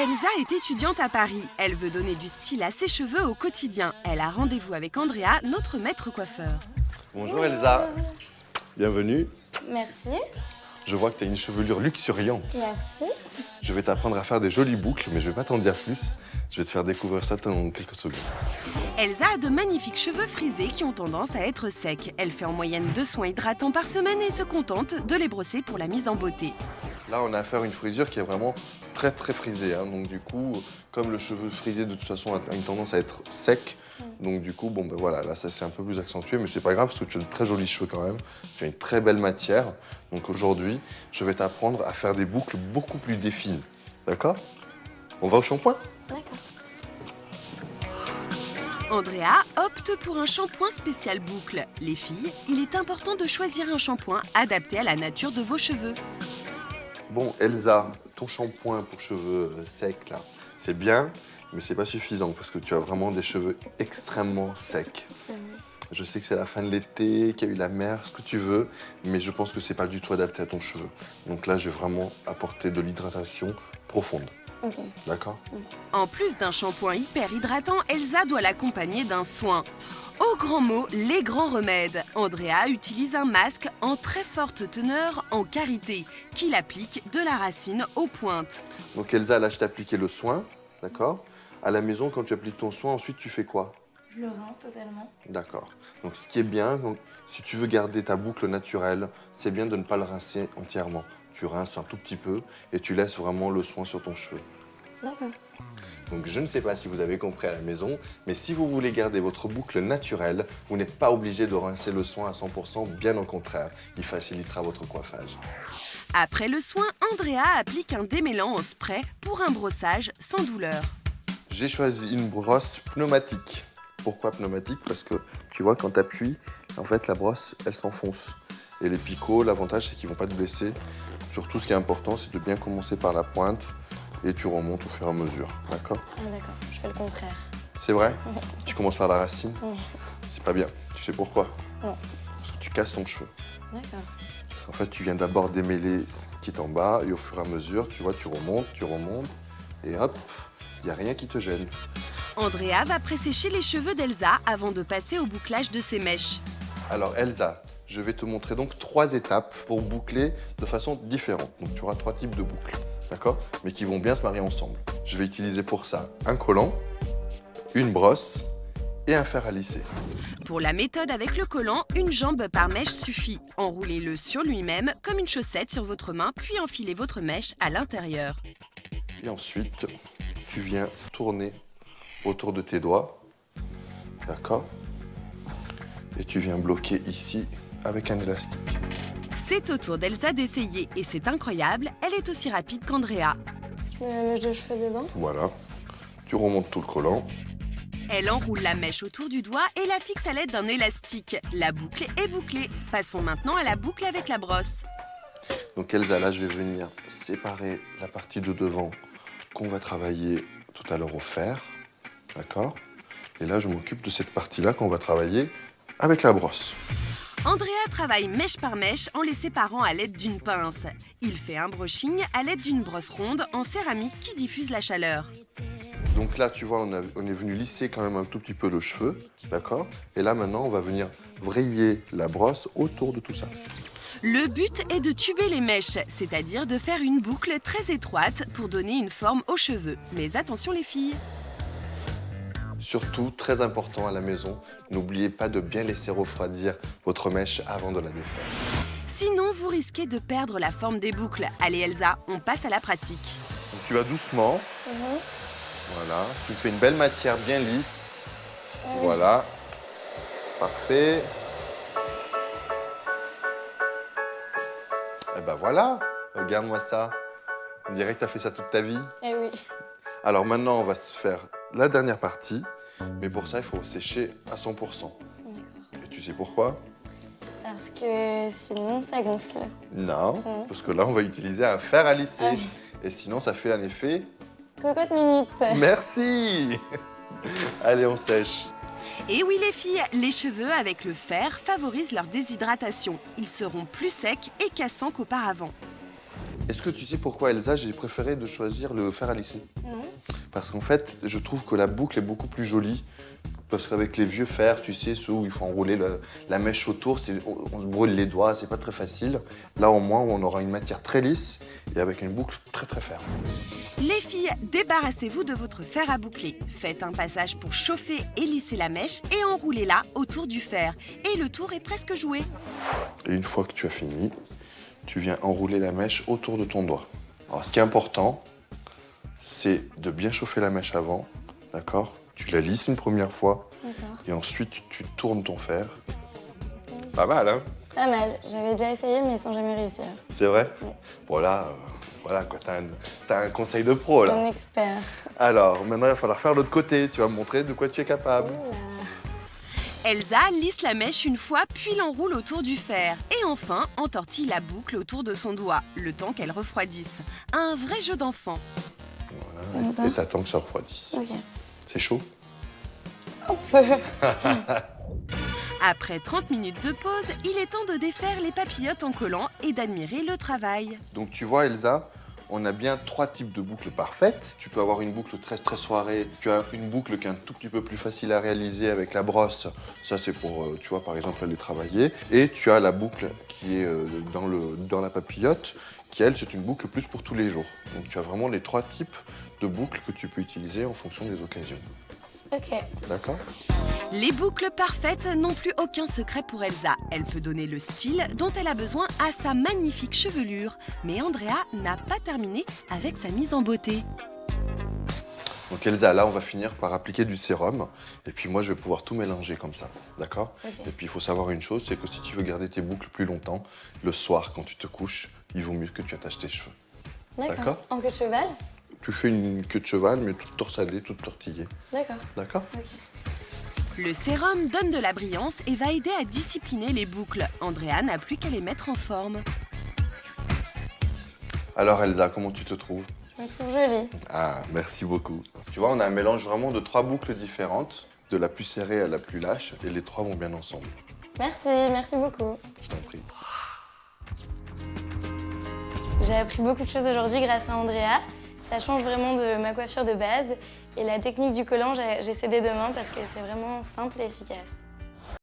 Elsa est étudiante à Paris. Elle veut donner du style à ses cheveux au quotidien. Elle a rendez-vous avec Andrea, notre maître coiffeur. Bonjour Elsa, bienvenue. Merci. Je vois que tu as une chevelure luxuriante. Merci. Je vais t'apprendre à faire des jolies boucles, mais je vais pas t'en dire plus. Je vais te faire découvrir ça dans quelques secondes. Elsa a de magnifiques cheveux frisés qui ont tendance à être secs. Elle fait en moyenne 2 soins hydratants par semaine et se contente de les brosser pour la mise en beauté. Là, on a affaire à une frisure qui est vraiment très frisée. Donc du coup, comme le cheveu frisé de toute façon a une tendance à être sec, donc du coup, voilà, là ça c'est un peu plus accentué, mais c'est pas grave parce que tu as de très jolis cheveux quand même. Tu as une très belle matière. Donc aujourd'hui, je vais t'apprendre à faire des boucles beaucoup plus définies. D'accord? On va au shampoing? D'accord. Andrea opte pour un shampoing spécial boucle. Les filles, il est important de choisir un shampoing adapté à la nature de vos cheveux. Bon, Elsa, ton shampoing pour cheveux secs, là, c'est bien, mais c'est pas suffisant parce que tu as vraiment des cheveux extrêmement secs. Je sais que c'est la fin de l'été, qu'il y a eu la mer, ce que tu veux, mais je pense que c'est pas du tout adapté à ton cheveu. Donc là, je vais vraiment apporter de l'hydratation profonde. Ok. D'accord? En plus d'un shampoing hyper hydratant, Elsa doit l'accompagner d'un soin. Au grand mot, les grands remèdes. Andrea utilise un masque en très forte teneur en karité, qu'il applique de la racine aux pointes. Donc Elsa, là, je t'ai appliqué le soin, d'accord? À la maison, quand tu appliques ton soin, ensuite, tu fais quoi? Je le rince totalement. D'accord. Donc ce qui est bien, donc, si tu veux garder ta boucle naturelle, c'est bien de ne pas le rincer entièrement. Tu rinces un tout petit peu et tu laisses vraiment le soin sur ton cheveu. D'accord. Donc je ne sais pas si vous avez compris à la maison, mais si vous voulez garder votre boucle naturelle, vous n'êtes pas obligé de rincer le soin à 100%, bien au contraire. Il facilitera votre coiffage. Après le soin, Andrea applique un démêlant en spray pour un brossage sans douleur. J'ai choisi une brosse pneumatique. Pourquoi pneumatique? Parce que tu vois, quand tu appuies, en fait, la brosse, elle s'enfonce. Et les picots, l'avantage, c'est qu'ils ne vont pas te blesser. Surtout, ce qui est important, c'est de bien commencer par la pointe et tu remontes au fur et à mesure. D'accord? Ah d'accord, je fais le contraire. C'est vrai? Tu commences par la racine? Oui. C'est pas bien. Tu sais pourquoi? Non. Parce que tu casses ton cheveu. D'accord. Parce qu'en fait, tu viens d'abord démêler ce qui est en bas et au fur et à mesure, tu vois, tu remontes et hop, il n'y a rien qui te gêne. Andrea va présécher les cheveux d'Elsa avant de passer au bouclage de ses mèches. Alors Elsa, je vais te montrer donc 3 étapes pour boucler de façon différente. Donc tu auras 3 types de boucles, d'accord? Mais qui vont bien se marier ensemble. Je vais utiliser pour ça un collant, une brosse et un fer à lisser. Pour la méthode avec le collant, une jambe par mèche suffit. Enroulez-le sur lui-même comme une chaussette sur votre main, puis enfilez votre mèche à l'intérieur. Et ensuite, tu viens tourner autour de tes doigts, d'accord? Et tu viens bloquer ici avec un élastique. C'est au tour d'Elsa d'essayer et c'est incroyable, elle est aussi rapide qu'Andrea. Je mets la mèche de cheveux dedans. Voilà. Tu remontes tout le collant. Elle enroule la mèche autour du doigt et la fixe à l'aide d'un élastique. La boucle est bouclée. Passons maintenant à la boucle avec la brosse. Donc Elsa, là, je vais venir séparer la partie de devant qu'on va travailler tout à l'heure au fer, d'accord? Et là, je m'occupe de cette partie-là qu'on va travailler avec la brosse. Andrea travaille mèche par mèche en les séparant à l'aide d'une pince. Il fait un brushing à l'aide d'une brosse ronde en céramique qui diffuse la chaleur. Donc là, tu vois, on est venu lisser quand même un tout petit peu le cheveu, d'accord? Et là, maintenant, on va venir vriller la brosse autour de tout ça. Le but est de tuber les mèches, c'est-à-dire de faire une boucle très étroite pour donner une forme aux cheveux. Mais attention les filles! Surtout, très important à la maison, n'oubliez pas de bien laisser refroidir votre mèche avant de la défaire. Sinon, vous risquez de perdre la forme des boucles. Allez Elsa, on passe à la pratique. Donc tu vas doucement, voilà, tu fais une belle matière bien lisse, voilà, parfait. Et ben voilà, regarde-moi ça, on dirait que tu as fait ça toute ta vie. Eh oui. Alors maintenant, on va se faire la dernière partie, mais pour ça, il faut sécher à 100%. D'accord. Et tu sais pourquoi? Parce que sinon, ça gonfle. Non, Non. parce que là, on va utiliser un fer à lisser. Ah oui. Et sinon, ça fait un effet... Cocotte minute. Merci. Allez, on sèche. Et oui les filles, les cheveux avec le fer favorisent leur déshydratation. Ils seront plus secs et cassants qu'auparavant. Est-ce que tu sais pourquoi, Elsa, j'ai préféré de choisir le fer à lisser? Non. Parce qu'en fait, je trouve que la boucle est beaucoup plus jolie. Parce qu'avec les vieux fers, tu sais, ceux où il faut enrouler la mèche autour, on se brûle les doigts, c'est pas très facile. Là, au moins, on aura une matière très lisse et avec une boucle très très ferme. Les filles, débarrassez-vous de votre fer à boucler. Faites un passage pour chauffer et lisser la mèche et enroulez-la autour du fer. Et le tour est presque joué. Et une fois que tu as fini, tu viens enrouler la mèche autour de ton doigt. Alors, ce qui est important, c'est de bien chauffer la mèche avant, d'accord? Tu la lisses une première fois D'accord. et ensuite tu tournes ton fer. Pas mal, hein? Pas mal. J'avais déjà essayé, mais sans jamais réussir. C'est vrai? Oui. Bon là, voilà quoi, t'as un conseil de pro là. Un expert. Alors, maintenant il va falloir faire l'autre côté, tu vas me montrer de quoi tu es capable. Elsa lisse la mèche une fois, puis l'enroule autour du fer. Et enfin, entortille la boucle autour de son doigt, le temps qu'elle refroidisse. Un vrai jeu d'enfant. Comme ça. Et t'attends que ça refroidisse. Ok. C'est chaud? Un peu. Après 30 minutes de pause, il est temps de défaire les papillotes en collant et d'admirer le travail. Donc tu vois Elsa, on a bien 3 types de boucles parfaites. Tu peux avoir une boucle très très soirée. Tu as une boucle qui est un tout petit peu plus facile à réaliser avec la brosse. Ça c'est pour, tu vois, par exemple, aller travailler. Et tu as la boucle qui est dans la papillote, qui elle, c'est une boucle plus pour tous les jours. Donc tu as vraiment les 3 types de boucles que tu peux utiliser en fonction des occasions. Ok. D'accord? Les boucles parfaites n'ont plus aucun secret pour Elsa. Elle peut donner le style dont elle a besoin à sa magnifique chevelure. Mais Andrea n'a pas terminé avec sa mise en beauté. Donc Elsa, là on va finir par appliquer du sérum. Et puis moi je vais pouvoir tout mélanger comme ça. D'accord? Ok. Et puis il faut savoir une chose, c'est que si tu veux garder tes boucles plus longtemps, le soir quand tu te couches, il vaut mieux que tu attaches tes cheveux. D'accord. En queue de cheval? Tu fais une queue de cheval, mais toute torsadée, toute tortillée. D'accord. D'accord? Ok. Le sérum donne de la brillance et va aider à discipliner les boucles. Andrea n'a plus qu'à les mettre en forme. Alors Elsa, comment tu te trouves? Je me trouve jolie. Ah, merci beaucoup. Tu vois, on a un mélange vraiment de 3 boucles différentes, de la plus serrée à la plus lâche, et les 3 vont bien ensemble. Merci beaucoup. Je t'en prie. J'ai appris beaucoup de choses aujourd'hui grâce à Andrea. Ça change vraiment de ma coiffure de base. Et la technique du collant, j'essaie dès demain parce que c'est vraiment simple et efficace.